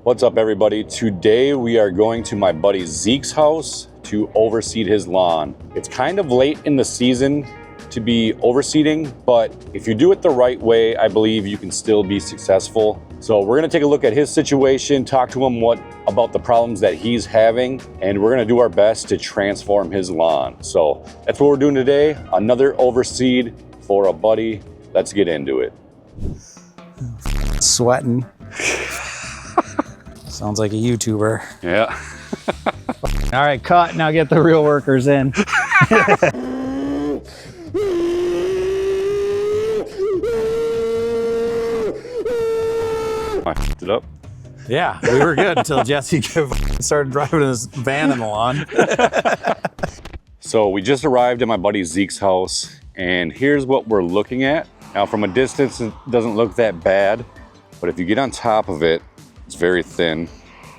What's up, everybody? Today we are going to my buddy Zeke's house to overseed his lawn. It's kind of late in the season to be overseeding, but if you do it the right way, I believe you can still be successful. So we're gonna take a look at his situation, talk to him about the problems that he's having, and we're gonna do our best to transform his lawn. So that's what we're doing today. Another overseed for a buddy. Let's get into it. Sweating. Sounds like a YouTuber. Yeah. All right, cut. Now get the real workers in. I f***ed it up. Yeah, we were good until Jesse started driving his van in the lawn. So we just arrived at my buddy Zeke's house, and here's what we're looking at. Now from a distance, it doesn't look that bad, but if you get on top of it, it's very thin.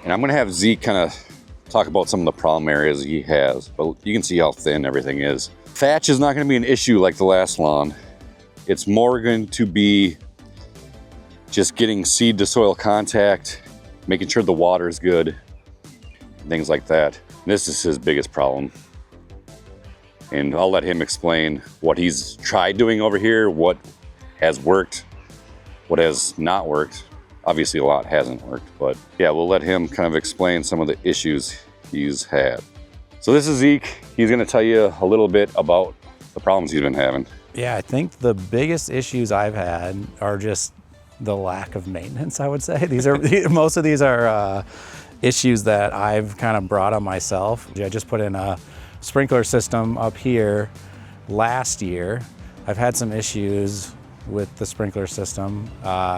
And I'm gonna have Zeke kind of talk about some of the problem areas he has, but you can see how thin everything is. Thatch is not gonna be an issue like the last lawn. It's more going to be just getting seed to soil contact, making sure the water is good, things like that. This is his biggest problem. And I'll let him explain what he's tried doing over here, what has worked, what has not worked. Obviously a lot hasn't worked, but yeah, we'll let him kind of explain some of the issues he's had. So this is Zeke. He's gonna tell you a little bit about the problems he's been having. Yeah, I think the biggest issues I've had are just the lack of maintenance, I would say. Most of these are issues that I've kind of brought on myself. I just put in a sprinkler system up here last year. I've had some issues with the sprinkler system.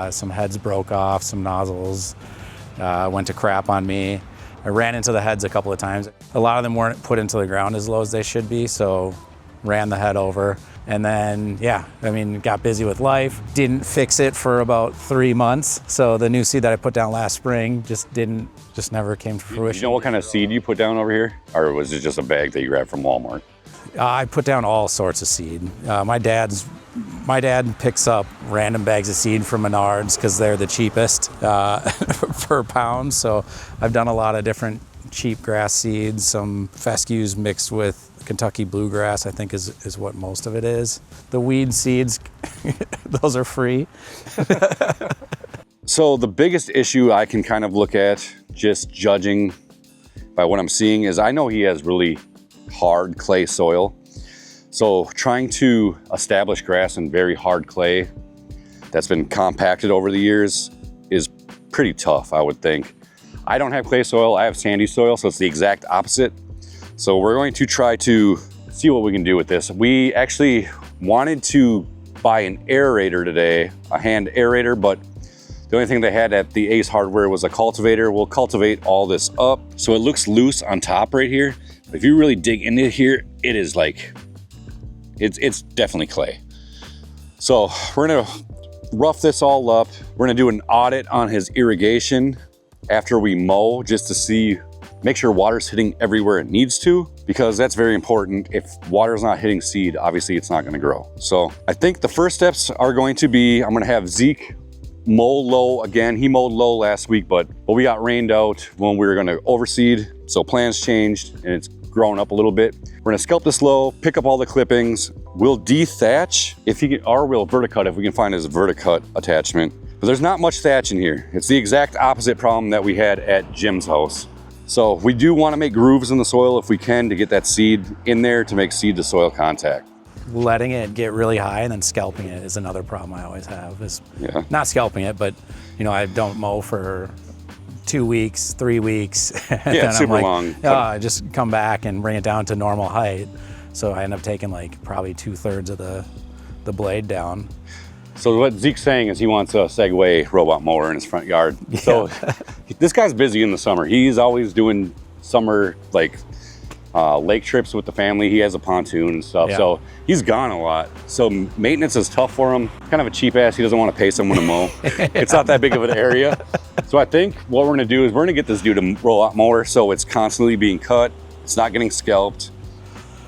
Some heads broke off, some nozzles went to crap on me. I ran into the heads a couple of times. A lot of them weren't put into the ground as low as they should be, so ran the head over. And then, yeah, I mean, got busy with life. Didn't fix it for about 3 months. So the new seed that I put down last spring just never came to fruition. You know what kind of seed you put down over here? Or was it just a bag that you grabbed from Walmart? I put down all sorts of seed. My dad picks up random bags of seed from Menards because they're the cheapest per pound. So I've done a lot of different cheap grass seeds, some fescues mixed with Kentucky bluegrass, I think is what most of it is. The weed seeds, those are free. So the biggest issue I can kind of look at, just judging by what I'm seeing, is I know he has really hard clay soil. So trying to establish grass in very hard clay that's been compacted over the years is pretty tough, I would think. I don't have clay soil, I have sandy soil, so it's the exact opposite. So we're going to try to see what we can do with this. We actually wanted to buy an aerator today, a hand aerator, but the only thing they had at the Ace Hardware was a cultivator. We'll cultivate all this up. So it looks loose on top right here. But if you really dig into here, it is like, it's definitely clay. So we're gonna rough this all up. We're gonna do an audit on his irrigation after we mow, just to make sure water's hitting everywhere it needs to, because that's very important. If water's not hitting seed, obviously it's not gonna grow. So I think the first steps are going to be, I'm gonna have Zeke mow low again. He mowed low last week, but we got rained out when we were gonna overseed. So plans changed and it's grown up a little bit. We're gonna scalp this low, pick up all the clippings. We'll de-thatch or we'll verticut if we can find his verticut attachment. But there's not much thatch in here. It's the exact opposite problem that we had at Jim's house. So we do want to make grooves in the soil if we can to get that seed in there to make seed to soil contact. Letting it get really high and then scalping it is another problem I always have. Not scalping it, but I don't mow for 2 weeks, 3 weeks. Yeah, it's super long. I just come back and bring it down to normal height. So I end up taking like probably 2/3 of the blade down. So what Zeke's saying is he wants a Segway robot mower in his front yard. Yeah. So this guy's busy in the summer. He's always doing summer lake trips with the family. He has a pontoon and stuff. Yeah. So he's gone a lot. So maintenance is tough for him. Kind of a cheap ass. He doesn't want to pay someone to mow. It's not that big of an area. So I think what we're gonna do is we're gonna get this dude a robot mower so it's constantly being cut. It's not getting scalped.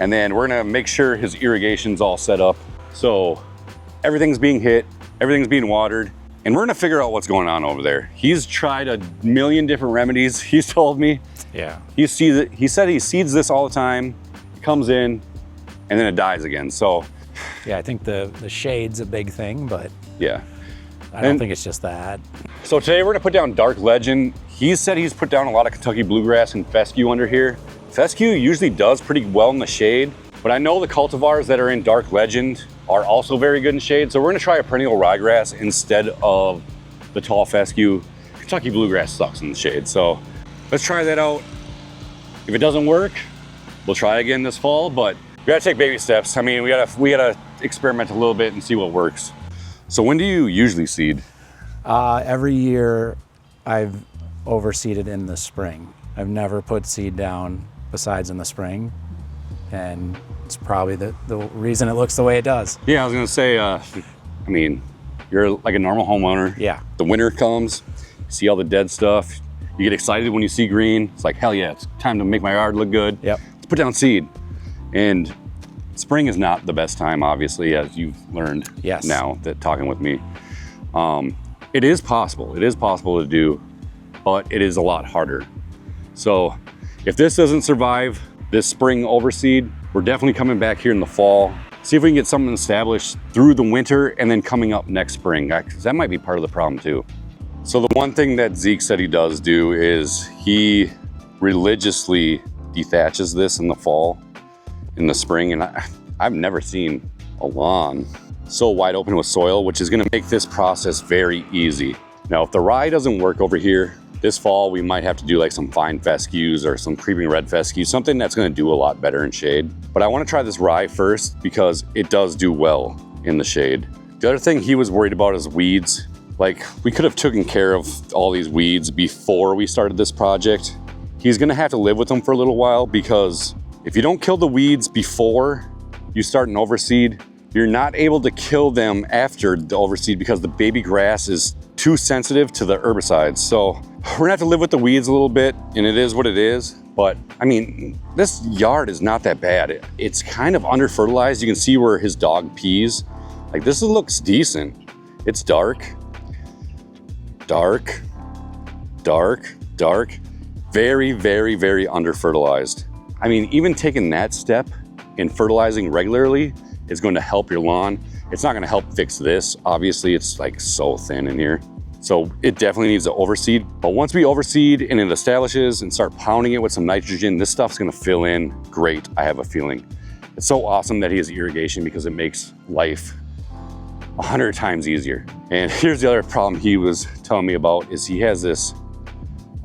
And then we're gonna make sure his irrigation's all set up. So everything's being hit, everything's being watered, and we're gonna figure out what's going on over there. He's tried a million different remedies, he's told me. Yeah. He said he seeds this all the time, comes in, and then it dies again, so. Yeah, I think the shade's a big thing, but Yeah. I don't think it's just that. So today we're gonna put down dark legend. He said he's put down a lot of Kentucky bluegrass and fescue under here. Fescue usually does pretty well in the shade, but I know the cultivars that are in dark legend are also very good in shade, so we're gonna try a perennial ryegrass instead of the tall fescue. Kentucky bluegrass sucks in the shade, so let's try that out. If it doesn't work, we'll try again this fall, but we gotta take baby steps. I mean, we gotta experiment a little bit and see what works. So when do you usually seed? Every year I've overseeded in the spring. I've never put seed down besides in the spring, and it's probably the reason it looks the way it does. Yeah, I was gonna say, I mean, you're like a normal homeowner. Yeah. The winter comes, you see all the dead stuff, you get excited when you see green. It's like, hell yeah, it's time to make my yard look good. Yep. Let's put down seed. And spring is not the best time, obviously, as you've learned. Yes. Now that talking with me. It is possible to do, but it is a lot harder. So if this doesn't survive this spring overseed, we're definitely coming back here in the fall, see if we can get something established through the winter and then coming up next spring, because that might be part of the problem too. So the one thing that Zeke said he does do is he religiously dethatches this in the fall, in the spring, and I've never seen a lawn so wide open with soil, which is gonna make this process very easy. Now, if the rye doesn't work over here, this fall we might have to do like some fine fescues or some creeping red fescue, something that's gonna do a lot better in shade. But I wanna try this rye first because it does do well in the shade. The other thing he was worried about is weeds. Like, we could have taken care of all these weeds before we started this project. He's gonna have to live with them for a little while, because if you don't kill the weeds before you start an overseed, you're not able to kill them after the overseed because the baby grass is too sensitive to the herbicides. So we're gonna have to live with the weeds a little bit, and it is what it is. But I mean, this yard is not that bad. It's kind of under fertilized. You can see where his dog pees. Like, this looks decent. It's dark, dark, dark, dark. Very, very, very under fertilized. I mean, even taking that step in fertilizing regularly is going to help your lawn. It's not going to help fix this. Obviously, it's like so thin in here. So it definitely needs to overseed. But once we overseed and it establishes and start pounding it with some nitrogen, this stuff's going to fill in great, I have a feeling. It's so awesome that he has irrigation because it makes life 100 times easier. And here's the other problem he was telling me about is he has this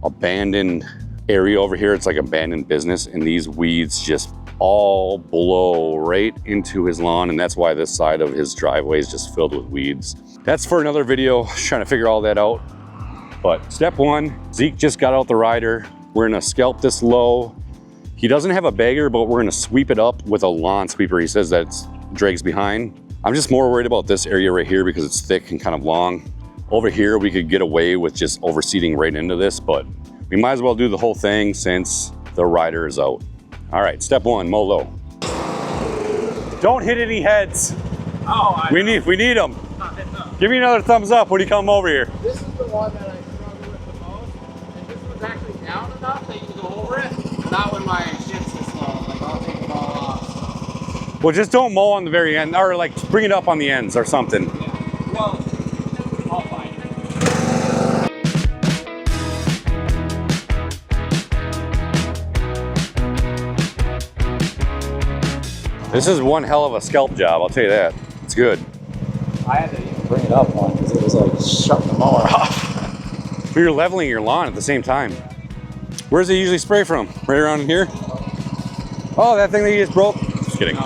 abandoned area over here. It's like abandoned business, and these weeds just all blow right into his lawn, and that's why this side of his driveway is just filled with weeds. That's for another video, trying to figure all that out. But step one, Zeke just got out the rider. We're gonna scalp this low. He doesn't have a bagger, but we're gonna sweep it up with a lawn sweeper. He says that drags behind. I'm just more worried about this area right here because it's thick and kind of long. Over here, we could get away with just overseeding right into this, but we might as well do the whole thing since the rider is out. All right, step one, mow low. Don't hit any heads. Oh, We need them. Give me another thumbs up when you come over here. This is the one that I struggle with the most. And this one's actually down enough that you can go over it. Not when my shit's this low. Like, I'll take them all off. Well, just don't mow on the very end, or like bring it up on the ends or something. Yeah. Well, I'll find it. This is one hell of a scalp job, I'll tell you that. It's good. I had to even bring it up one because it was like shutting the mower off. You're leveling your lawn at the same time. Where does it usually spray from? Right around here? Oh, that thing that you just broke? Just kidding.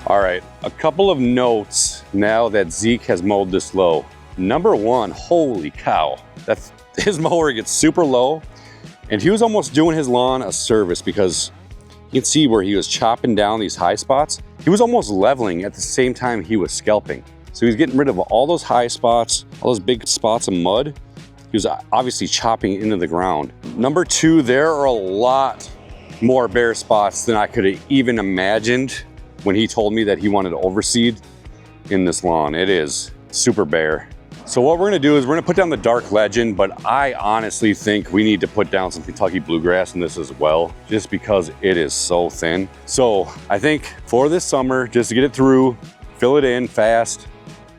All right, a couple of notes now that Zeke has mowed this low. Number one, holy cow, his mower gets super low, and he was almost doing his lawn a service because you can see where he was chopping down these high spots. he was almost leveling at the same time he was scalping. So he's getting rid of all those high spots, all those big spots of mud. He was obviously chopping into the ground. Number two, there are a lot more bare spots than I could have even imagined when he told me that he wanted to overseed in this lawn. It is super bare. So what we're gonna do is we're gonna put down the dark legend, but I honestly think we need to put down some Kentucky bluegrass in this as well, just because it is so thin. So I think for this summer, just to get it through, fill it in fast,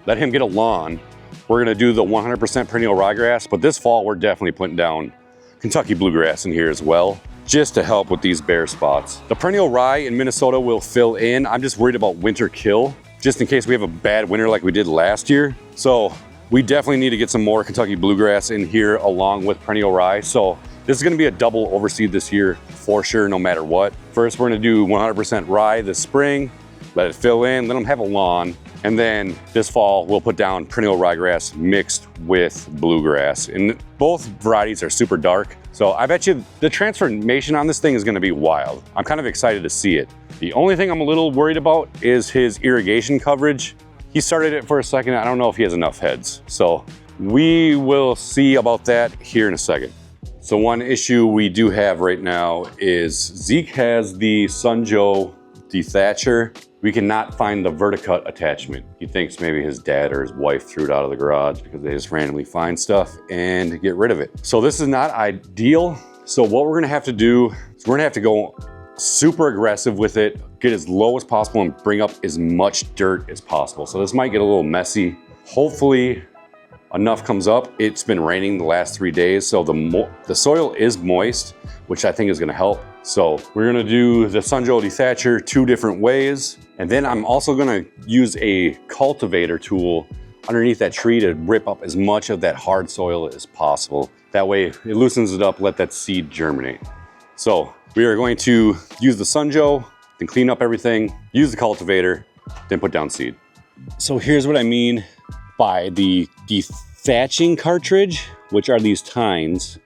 let him get a lawn. We're gonna do the 100% perennial ryegrass, but this fall we're definitely putting down Kentucky bluegrass in here as well, just to help with these bare spots. The perennial rye in Minnesota will fill in. I'm just worried about winter kill, just in case we have a bad winter like we did last year. So we definitely need to get some more Kentucky bluegrass in here along with perennial rye. So this is gonna be a double overseed this year for sure, no matter what. First, we're gonna do 100% rye this spring, let it fill in, let them have a lawn. And then this fall, we'll put down perennial ryegrass mixed with bluegrass. And both varieties are super dark. So I bet you the transformation on this thing is gonna be wild. I'm kind of excited to see it. The only thing I'm a little worried about is his irrigation coverage. He started it for a second. I don't know if he has enough heads. So we will see about that here in a second. So one issue we do have right now is Zeke has the Sunjoe dethatcher. We cannot find the verticut attachment. He thinks maybe his dad or his wife threw it out of the garage because they just randomly find stuff and get rid of it. So this is not ideal. So what we're gonna have to do is we're gonna have to go super aggressive with it, get as low as possible and bring up as much dirt as possible. So this might get a little messy. Hopefully enough comes up. It's been raining the last 3 days, so the soil is moist, which I think is gonna help. So we're gonna do the Sunjoe dethatcher 2 different ways. And then I'm also gonna use a cultivator tool underneath that tree to rip up as much of that hard soil as possible. That way it loosens it up, let that seed germinate. So we are going to use the Sunjoe, then clean up everything, use the cultivator, then put down seed. So here's what I mean by the dethatching cartridge, which are these tines.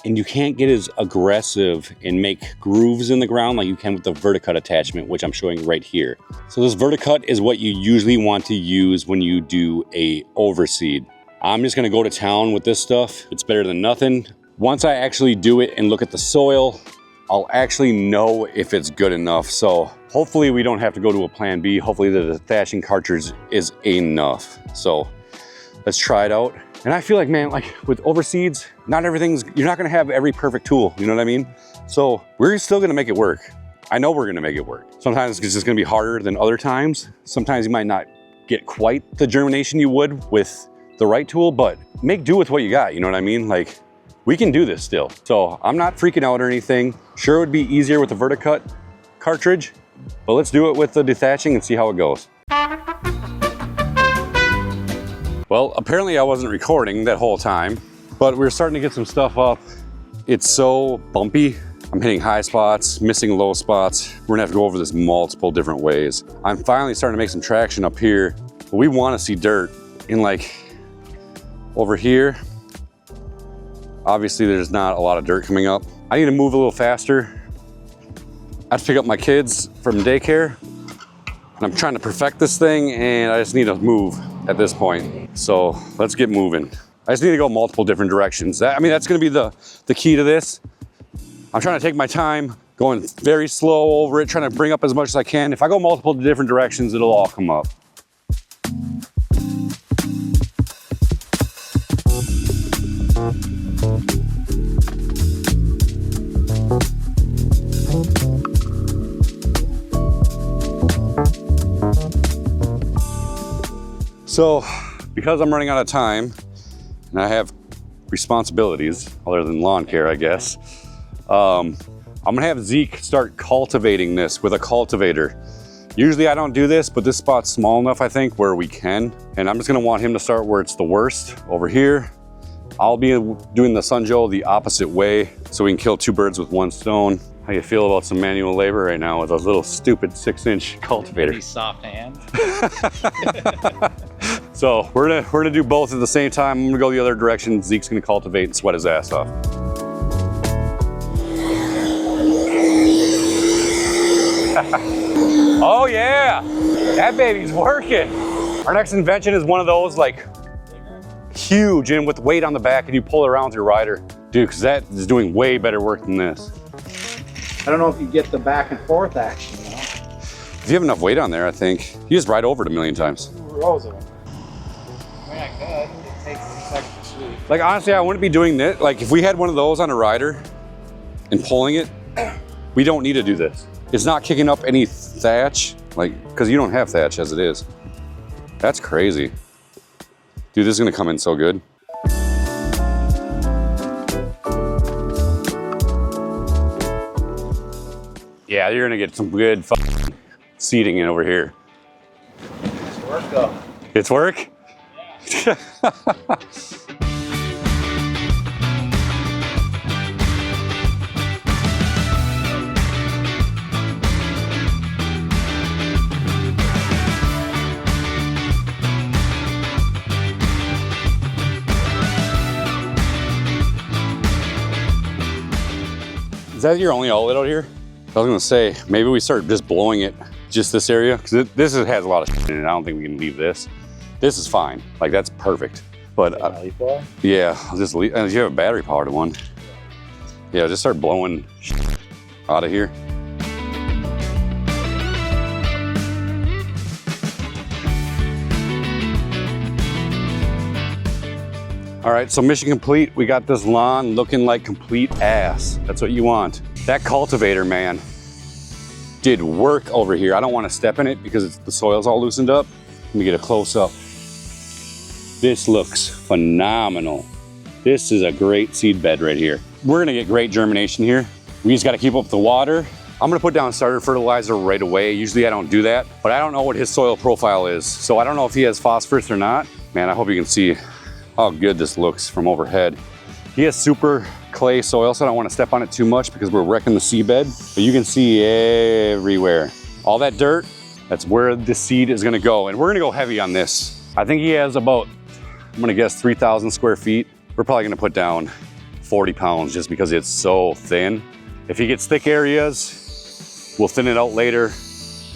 And you can't get as aggressive and make grooves in the ground like you can with the verticut attachment, which I'm showing right here. So this verticut is what you usually want to use when you do a overseed. I'm just gonna go to town with this stuff. It's better than nothing. Once I actually do it and look at the soil, I'll actually know if it's good enough. So hopefully we don't have to go to a plan B. Hopefully the dethatching cartridge is enough. So let's try it out. And I feel like, man, like with overseeds, you're not gonna have every perfect tool, you know what I mean? So we're still gonna make it work. I know we're gonna make it work. Sometimes it's just gonna be harder than other times. Sometimes you might not get quite the germination you would with the right tool, but make do with what you got, you know what I mean? Like, we can do this still. So I'm not freaking out or anything. Sure, it would be easier with the verticut cartridge, but let's do it with the dethatching and see how it goes. Well, apparently I wasn't recording that whole time, but we're starting to get some stuff up. It's so bumpy. I'm hitting high spots, missing low spots. We're gonna have to go over this multiple different ways. I'm finally starting to make some traction up here, but we wanna see dirt. And like over here, obviously there's not a lot of dirt coming up. I need to move a little faster. I have to pick up my kids from daycare. And I'm trying to perfect this thing and I just need to move at this point. So let's get moving. I just need to go multiple different directions. That's gonna be the key to this. I'm trying to take my time, going very slow over it, trying to bring up as much as I can. If I go multiple different directions, it'll all come up. So, because I'm running out of time and I have responsibilities other than lawn care, I guess, I'm gonna have Zeke start cultivating this with a cultivator. Usually I don't do this, but this spot's small enough, I think, where we can. And I'm just gonna want him to start where it's the worst, over here. I'll be doing the Sunjoe the opposite way so we can kill 2 birds with 1 stone. How you feel about some manual labor right now with a little stupid 6-inch cultivator? Pretty soft hand. So we're gonna do both at the same time. I'm gonna go the other direction. Zeke's gonna cultivate and sweat his ass off. Oh yeah, that baby's working. Our next invention is one of those like huge and with weight on the back and you pull it around with your rider. Dude, because that is doing way better work than this. I don't know if you get the back and forth action, you know? If you have enough weight on there, I think. You just ride over it a million times. 2 rows of them. I mean, I could. It takes a second to sweep. Like honestly, I wouldn't be doing this. Like if we had one of those on a rider and pulling it, we don't need to do this. It's not kicking up any thatch, like, because you don't have thatch as it is. That's crazy. Dude, this is gonna come in so good. Yeah, you're gonna get some good seating in over here. It's work though. It's work? Yeah. Is that your only outlet out here? I was gonna say, maybe we start just blowing it, just this area, because this has a lot of shit in it. I don't think we can leave this. This is fine, like that's perfect. But yeah, I'll just leave, and you have a battery powered one. Yeah, just start blowing shit out of here. All right, so mission complete. We got this lawn looking like complete ass. That's what you want. That cultivator, man, did work over here. I don't want to step in it because the soil's all loosened up. Let me get a close up. This looks phenomenal. This is a great seed bed right here. We're gonna get great germination here. We just gotta keep up the water. I'm gonna put down starter fertilizer right away. Usually I don't do that, but I don't know what his soil profile is. So I don't know if he has phosphorus or not. Man, I hope you can see how good this looks from overhead. He has super clay soil, so I don't want to step on it too much because we're wrecking the seedbed. But you can see everywhere. All that dirt, that's where the seed is gonna go. And we're gonna go heavy on this. I think he has about, I'm gonna guess 3,000 square feet. We're probably gonna put down 40 pounds just because it's so thin. If he gets thick areas, we'll thin it out later.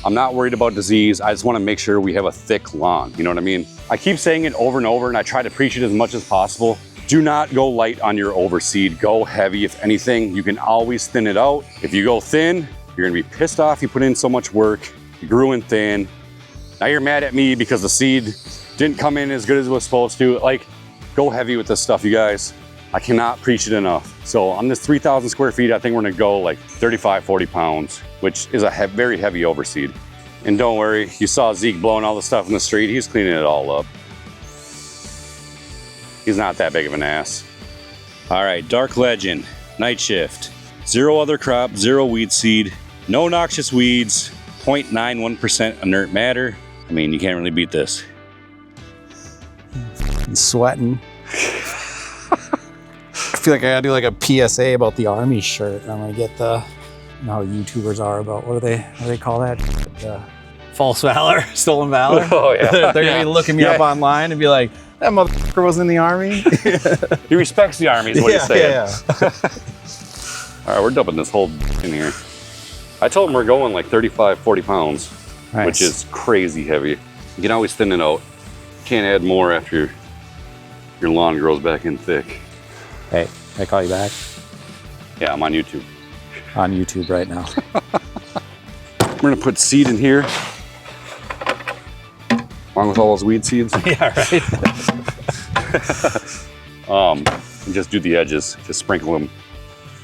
I'm not worried about disease. I just wanna make sure we have a thick lawn, you know what I mean? I keep saying it over and over and I try to preach it as much as possible. Do not go light on your overseed. Go heavy. If anything, you can always thin it out. If you go thin, you're gonna be pissed off you put in so much work. You grew in thin. Now you're mad at me because the seed didn't come in as good as it was supposed to. Like, go heavy with this stuff, you guys. I cannot preach it enough. So on this 3,000 square feet, I think we're gonna go like 35, 40 pounds, which is a very heavy overseed. And don't worry, you saw Zeke blowing all the stuff in the street. He's cleaning it all up. He's not that big of an ass. All right, Dark Legend, night shift. 0 other crop, 0 weed seed, no noxious weeds, 0.91% inert matter. I mean, you can't really beat this. I'm sweating. I feel like I gotta do like a PSA about the army shirt. I'm gonna get the, you know how YouTubers are about, what do they call that? False valor, stolen valor. Oh yeah. They're gonna be looking me up online and be like, that motherfucker was in the army. He respects the army is what he's saying. Yeah. All right, we're dumping this whole in here. I told him we're going like 35, 40 pounds, Nice. which is crazy heavy. You can always thin it out. Can't add more after your lawn grows back in thick. Hey, can I call you back? Yeah, I'm on YouTube. On YouTube right now. We're gonna put seed in here, along with all those weed seeds. Yeah, right. And just do the edges, just sprinkle them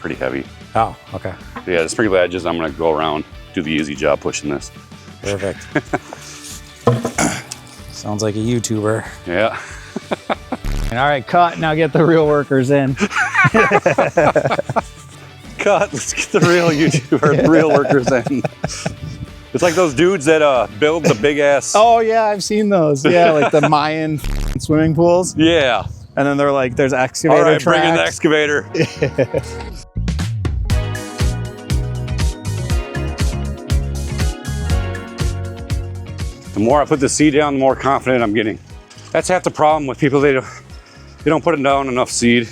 pretty heavy. Oh, okay. Yeah, just sprinkle the edges. I'm gonna go around, do the easy job pushing this. Perfect. Sounds like a YouTuber. Yeah. All right, cut. Now get the real workers in. Cut, let's get the real YouTuber, the real workers in. It's like those dudes that build the big ass. Oh yeah, I've seen those. Yeah, like the Mayan swimming pools. Yeah. And then they're like, there's excavator All right, tracks. bring in the excavator. The more I put the seed down, the more confident I'm getting. That's half the problem with people. They don't put it down enough seed.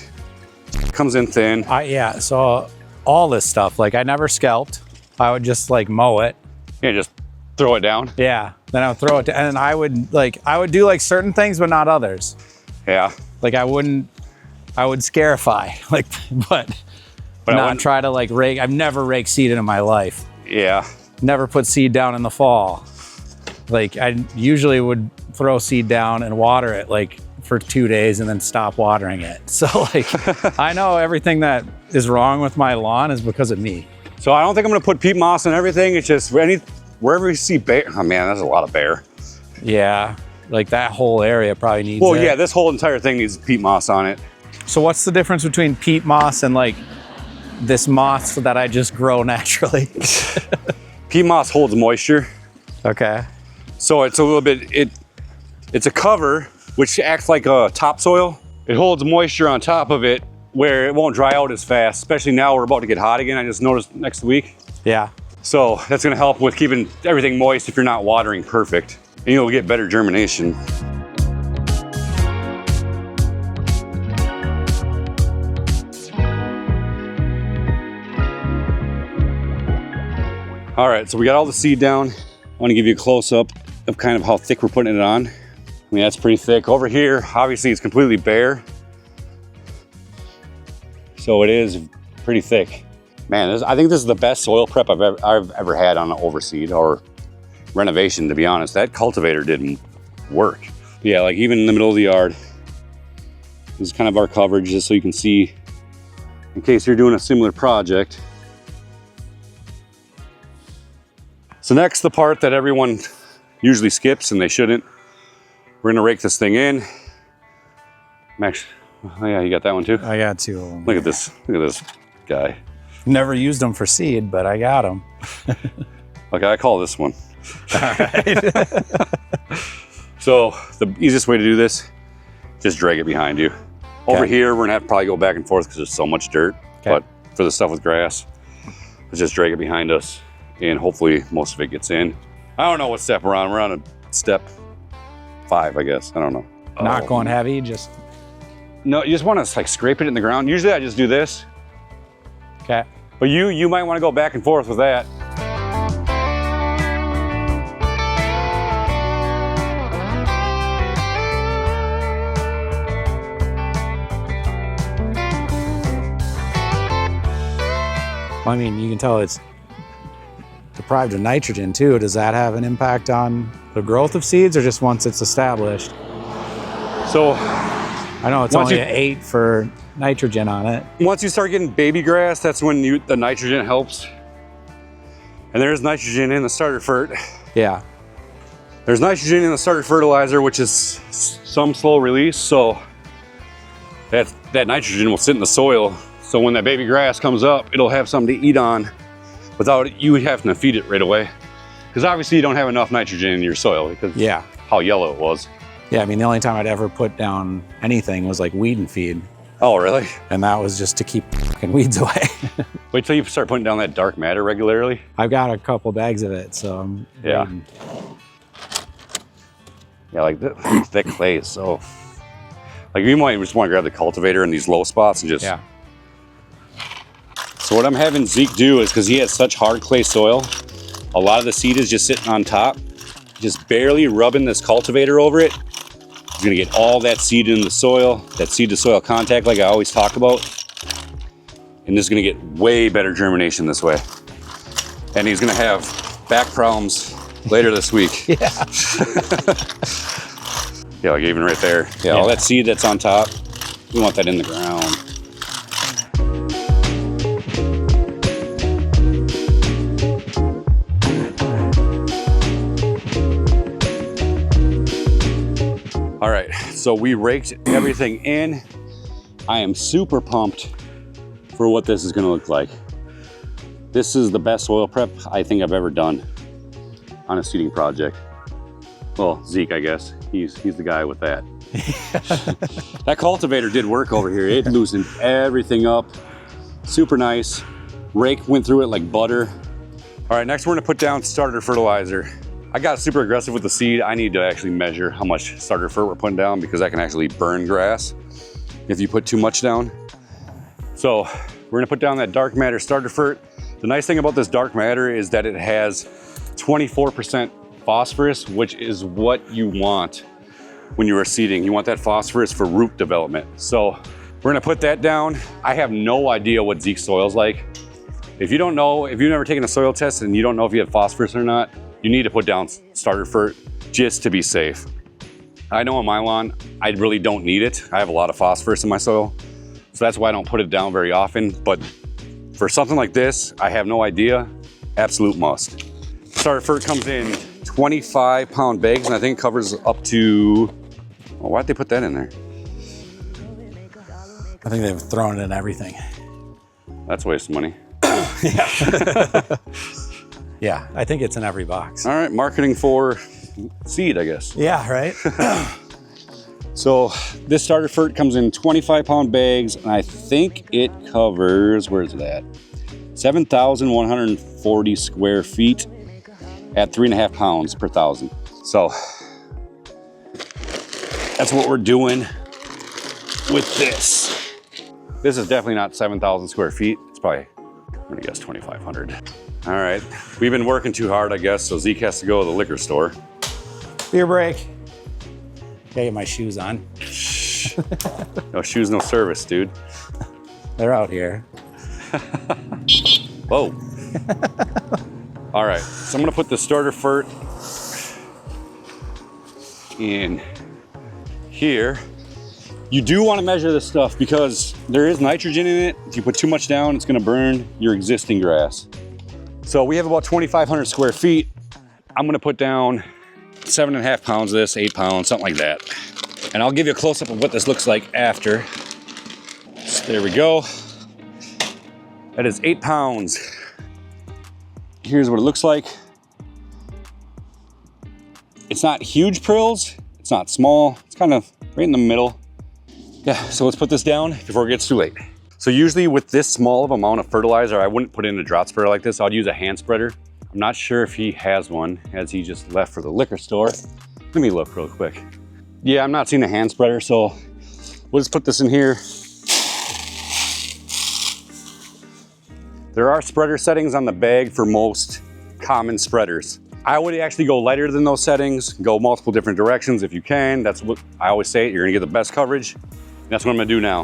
It comes in thin. Yeah, so all this stuff, like I never scalped. I would just like mow it. Yeah, just Throw it down? Yeah, then I would throw it down, and I would do like certain things, but not others. Yeah. Like I would scarify, like, but not try to like rake. I've never raked seed in my life. Yeah. Never put seed down in the fall. Like I usually would throw seed down and water it like for 2 days and then stop watering it. So like, I know everything that is wrong with my lawn is because of me. So I don't think I'm gonna put peat moss on everything. It's just wherever you see bear. Oh man, that's a lot of bear. Yeah, like that whole area probably needs Well, it. yeah, this whole entire thing needs peat moss on it. So what's the difference between peat moss and like this moss that I just grow naturally? Peat moss holds moisture. Okay. So it's a little bit, it's a cover which acts like a topsoil. It holds moisture on top of it where it won't dry out as fast, especially now we're about to get hot again. I just noticed next week. Yeah. So that's gonna help with keeping everything moist if you're not watering perfect. And you'll get better germination. All right, so we got all the seed down. I wanna give you a close up of kind of how thick we're putting it on. I mean, that's pretty thick. Over here, obviously it's completely bare. So it is pretty thick. Man, I think this is the best soil prep I've ever had on an overseed or renovation, to be honest. That cultivator didn't work. But yeah, like even in the middle of the yard, this is kind of our coverage just so you can see in case you're doing a similar project. So next, the part that everyone usually skips and they shouldn't. We're gonna rake this thing in. Max, oh yeah, you got that one too? I got 2 of them. Look at this guy. Never used them for seed, but I got them. Okay, I call this one. All right. So the easiest way to do this, just drag it behind you. Over here, we're gonna have to probably go back and forth because there's so much dirt. Okay. But for the stuff with grass, let's just drag it behind us and hopefully most of it gets in. I don't know what step we're on. We're on a step 5, I guess. I don't know. Not going heavy, just. No, you just want to like scrape it in the ground. Usually I just do this. Okay. But you might want to go back and forth with that. I mean, you can tell it's deprived of nitrogen too. Does that have an impact on the growth of seeds or just once it's established? So I know it's only an 8 for nitrogen on it. Once you start getting baby grass, that's when the nitrogen helps. And there's nitrogen in the starter fert. Yeah. There's nitrogen in the starter fertilizer, which is some slow release. So that nitrogen will sit in the soil. So when that baby grass comes up, it'll have something to eat on without you having to feed it right away. Because obviously you don't have enough nitrogen in your soil because how yellow it was. Yeah, I mean, the only time I'd ever put down anything was like weed and feed. Oh, really? And that was just to keep fucking weeds away. Wait till you start putting down that dark matter regularly. I've got a couple bags of it, so I'm waiting. Yeah, like that clay is so... Like you might just want to grab the cultivator in these low spots and just... Yeah. So what I'm having Zeke do is, because he has such hard clay soil, a lot of the seed is just sitting on top. Just barely rubbing this cultivator over it. He's gonna get all that seed in the soil, that seed to soil contact like I always talk about. And this is gonna get way better germination this way. And he's gonna have back problems later this week. Yeah. Yeah, like even right there. Yeah, all that seed that's on top, we want that in the ground. All right, so we raked everything in. I am super pumped for what this is gonna look like. This is the best soil prep I think I've ever done on a seeding project. Well, Zeke, I guess. He's the guy with that. That cultivator did work over here. It loosened everything up. Super nice. Rake went through it like butter. All right, next we're gonna put down starter fertilizer. I got super aggressive with the seed. I need to actually measure how much starter fert we're putting down because that can actually burn grass if you put too much down. So we're gonna put down that dark matter starter fert. The nice thing about this dark matter is that it has 24% phosphorus, which is what you want when you are seeding. You want that phosphorus for root development. So we're gonna put that down. I have no idea what Zeke's soil's like. If you don't know, if you've never taken a soil test and you don't know if you have phosphorus or not, you need to put down starter fert just to be safe. I know on my lawn, I really don't need it. I have a lot of phosphorus in my soil, so that's why I don't put it down very often. But for something like this, I have no idea, absolute must. Starter fert comes in 25-pound bags, and I think it covers up to, well, why'd they put that in there? I think they've thrown it in everything. That's a waste of money. Yeah, I think it's in every box. All right, marketing for seed, I guess. Yeah, right? So this starter fert comes in 25-pound bags, and I think it covers, where is it at? 7,140 square feet at 3.5 pounds per thousand. So that's what we're doing with this. This is definitely not 7,000 square feet. It's probably, I'm gonna guess 2,500. All right, we've been working too hard, I guess, so Zeke has to go to the liquor store. Beer break. Gotta get my shoes on. No shoes, no service, dude. They're out here. Whoa. All right, so I'm gonna put the starter fert in here. You do want to measure this stuff because there is nitrogen in it. If you put too much down, it's gonna burn your existing grass. So we have about 2,500 square feet. I'm gonna put down 7.5 pounds of this, 8 pounds, something like that. And I'll give you a close-up of what this looks like after. So there we go. That is 8 pounds. Here's what it looks like. It's not huge prills, it's not small, it's kind of right in the middle. Yeah, so let's put this down before it gets too late. So usually with this small of amount of fertilizer, I wouldn't put in a drought spreader like this. I'd use a hand spreader. I'm not sure if he has one, as he just left for the liquor store. Let me look real quick. Yeah, I'm not seeing a hand spreader, so we'll just put this in here. There are spreader settings on the bag for most common spreaders. I would actually go lighter than those settings, go multiple different directions if you can. That's what I always say, you're gonna get the best coverage. That's what I'm gonna do now.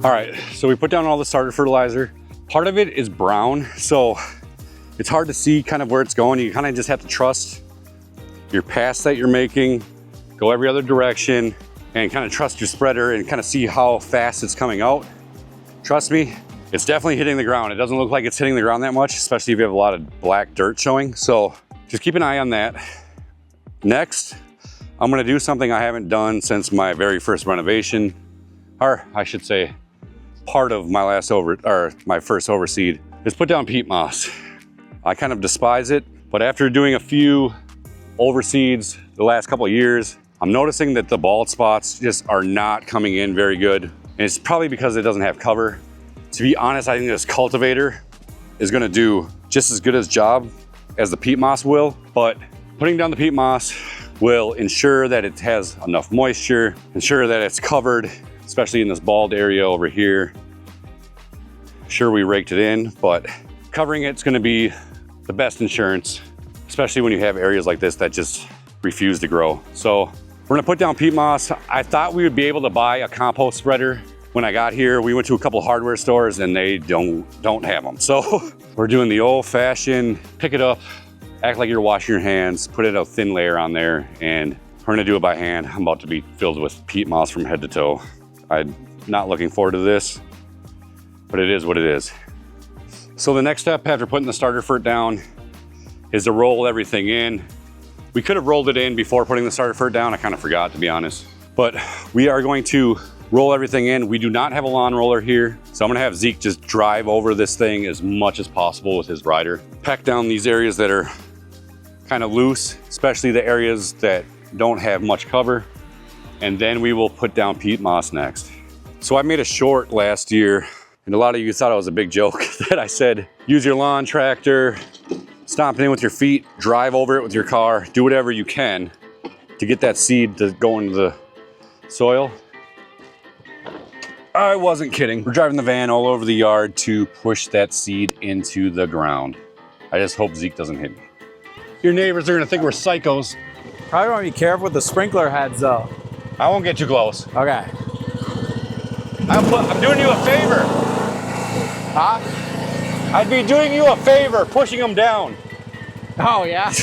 All right, so we put down all the starter fertilizer. Part of it is brown, so it's hard to see kind of where it's going. You kind of just have to trust your pass that you're making, go every other direction, and kind of trust your spreader and kind of see how fast it's coming out. Trust me, it's definitely hitting the ground. It doesn't look like it's hitting the ground that much, especially if you have a lot of black dirt showing. So just keep an eye on that. Next, I'm gonna do something I haven't done since my very first renovation, or I should say, part of my my first overseed, is put down peat moss. I kind of despise it, but after doing a few overseeds the last couple of years, I'm noticing that the bald spots just are not coming in very good. And it's probably because it doesn't have cover. To be honest, I think this cultivator is gonna do just as good a job as the peat moss will, but putting down the peat moss will ensure that it has enough moisture, ensure that it's covered, especially in this bald area over here. Sure, we raked it in, but covering it's gonna be the best insurance, especially when you have areas like this that just refuse to grow. So we're gonna put down peat moss. I thought we would be able to buy a compost spreader. When I got here, we went to a couple hardware stores and they don't have them. So we're doing the old fashioned, pick it up, act like you're washing your hands, put a thin layer on there, and we're gonna do it by hand. I'm about to be filled with peat moss from head to toe. I'm not looking forward to this, but it is what it is. So the next step after putting the starter fert down is to roll everything in. We could have rolled it in before putting the starter fert down. I kind of forgot, to be honest. But we are going to roll everything in. We do not have a lawn roller here, so I'm gonna have Zeke just drive over this thing as much as possible with his rider. Pack down these areas that are kind of loose, especially the areas that don't have much cover. And then we will put down peat moss next. So I made a short last year, and a lot of you thought it was a big joke that I said, use your lawn tractor, stomp it in with your feet, drive over it with your car, do whatever you can to get that seed to go into the soil. I wasn't kidding. We're driving the van all over the yard to push that seed into the ground. I just hope Zeke doesn't hit me. Your neighbors are gonna think we're psychos. Probably want to be careful with the sprinkler heads though. I won't get too close. Okay. I'm doing you a favor. Huh? I'd be doing you a favor, pushing them down. Oh yeah.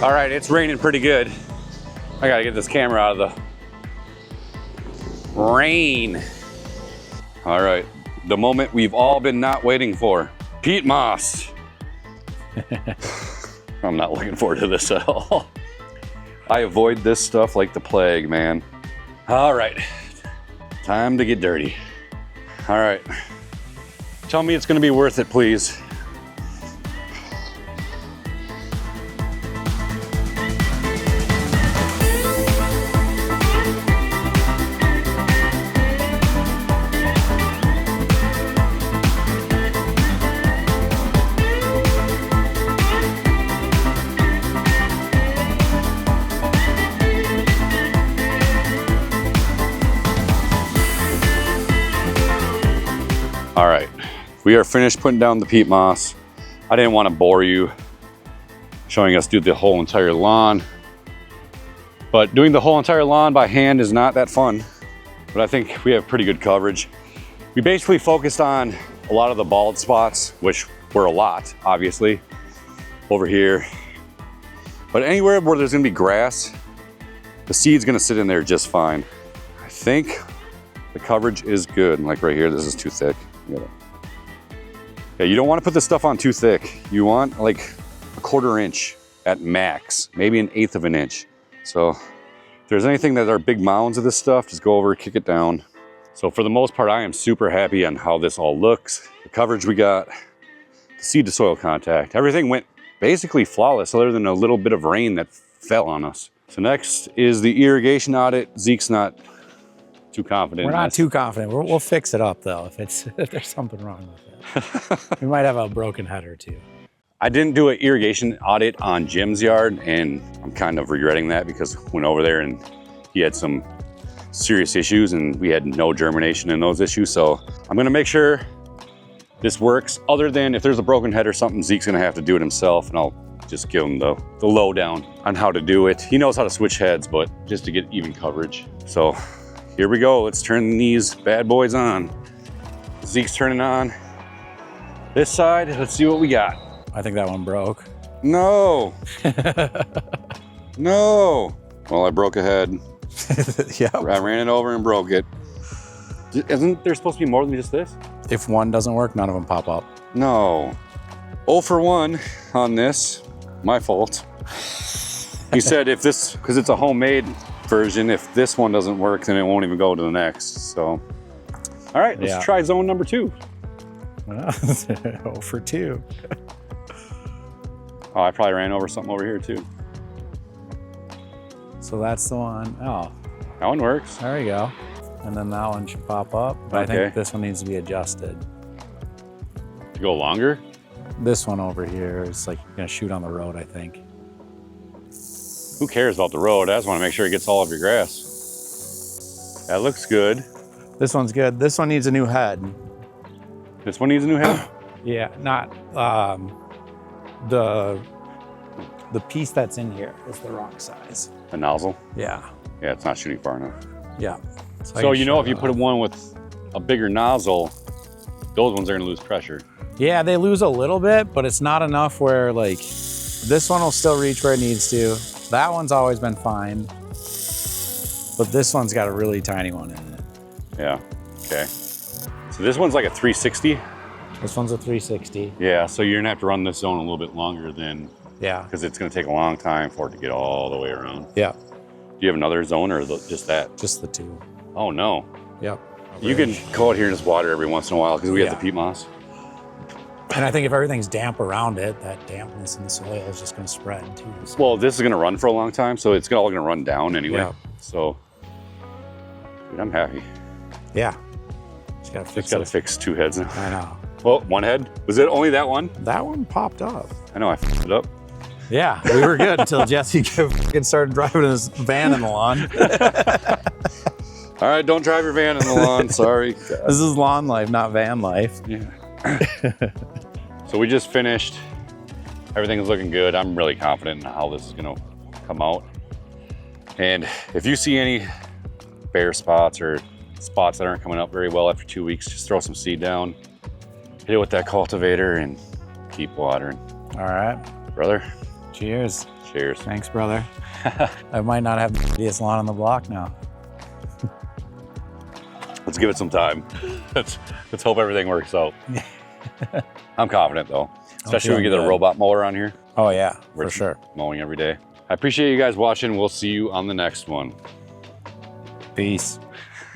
All right, it's raining pretty good. I gotta get this camera out of the rain. All right, the moment we've all been not waiting for. Peat moss. I'm not looking forward to this at all. I avoid this stuff like the plague, man. All right, time to get dirty. All right, tell me it's gonna be worth it, please. All right, we are finished putting down the peat moss. I didn't want to bore you showing us do the whole entire lawn, but doing the whole entire lawn by hand is not that fun, but I think we have pretty good coverage. We basically focused on a lot of the bald spots, which were a lot, obviously, over here. But anywhere where there's gonna be grass, the seed's gonna sit in there just fine. I think the coverage is good. Like right here, this is too thick. Yeah, you don't want to put this stuff on too thick. You want like a 1/4 inch at max, maybe 1/8 of an inch. So if there's anything that are big mounds of this stuff, just go over, kick it down. So for the most part, I am super happy on how this all looks. The coverage we got, the seed to soil contact, everything went basically flawless other than a little bit of rain that fell on us. So next is the irrigation audit. Zeke's not too confident. We're not too confident. We'll fix it up though if there's something wrong with it. We might have a broken head or two. I didn't do an irrigation audit on Jim's yard, and I'm kind of regretting that because I went over there and he had some serious issues and we had no germination in those issues. So I'm gonna make sure this works. Other than if there's a broken head or something, Zeke's gonna have to do it himself, and I'll just give him the lowdown on how to do it. He knows how to switch heads, but just to get even coverage. So here we go, let's turn these bad boys on. Zeke's turning on this side. Let's see what we got. I think that one broke. No. No. Well, I broke a head. Yeah. I ran it over and broke it. Isn't there supposed to be more than just this? If one doesn't work, none of them pop up. No. 0 for 1 on this. My fault. He said if this, because it's a homemade version, if this one doesn't work, then it won't even go to the next. So, all right, let's try zone number 2. 0 for 2. Oh, I probably ran over something over here too. So that's the one. Oh, that one works. There you go. And then that one should pop up. But I think this one needs to be adjusted. To go longer? This one over here is like gonna shoot on the road, I think. Who cares about the road? I just want to make sure it gets all of your grass. That looks good. This one's good. This one needs a new head. This one needs a new head? Yeah, not the piece that's in here is the wrong size. The nozzle? Yeah. Yeah, it's not shooting far enough. Yeah. So you know, if you put one with a bigger nozzle, those ones are gonna lose pressure. Yeah, they lose a little bit, but it's not enough where like, this one will still reach where it needs to. That one's always been fine. But this one's got a really tiny one in it. Yeah, okay. So this one's like a 360? This one's a 360. Yeah, so you're gonna have to run this zone a little bit longer than, yeah, because it's gonna take a long time for it to get all the way around. Yeah. Do you have another zone or just that? Just the 2. Oh no. Yep. You can go out here and just water every once in a while because we have the peat moss. And I think if everything's damp around it, that dampness in the soil is just going to spread too. So. Well, this is going to run for a long time, so it's all going to run down anyway. Yeah. So, dude, I'm happy. Yeah. Just got to fix 2 heads now. I know. Well, 1 head. Was it only that one? That one popped up. I know, I f***ed it up. Yeah, we were good until Jesse started driving his van in the lawn. All right, don't drive your van in the lawn. Sorry. This is lawn life, not van life. Yeah. So we just finished. Everything's looking good. I'm really confident in how this is going to come out. And if you see any bare spots or spots that aren't coming up very well after 2 weeks, just throw some seed down, hit it with that cultivator, and keep watering. All right. Brother. Cheers. Cheers. Thanks, brother. I might not have the prettiest lawn on the block now. Let's give it some time. Let's hope everything works out. I'm confident though, especially when we get a robot mower on here. Oh yeah, We're for sure. mowing every day. I appreciate you guys watching. We'll see you on the next one. Peace.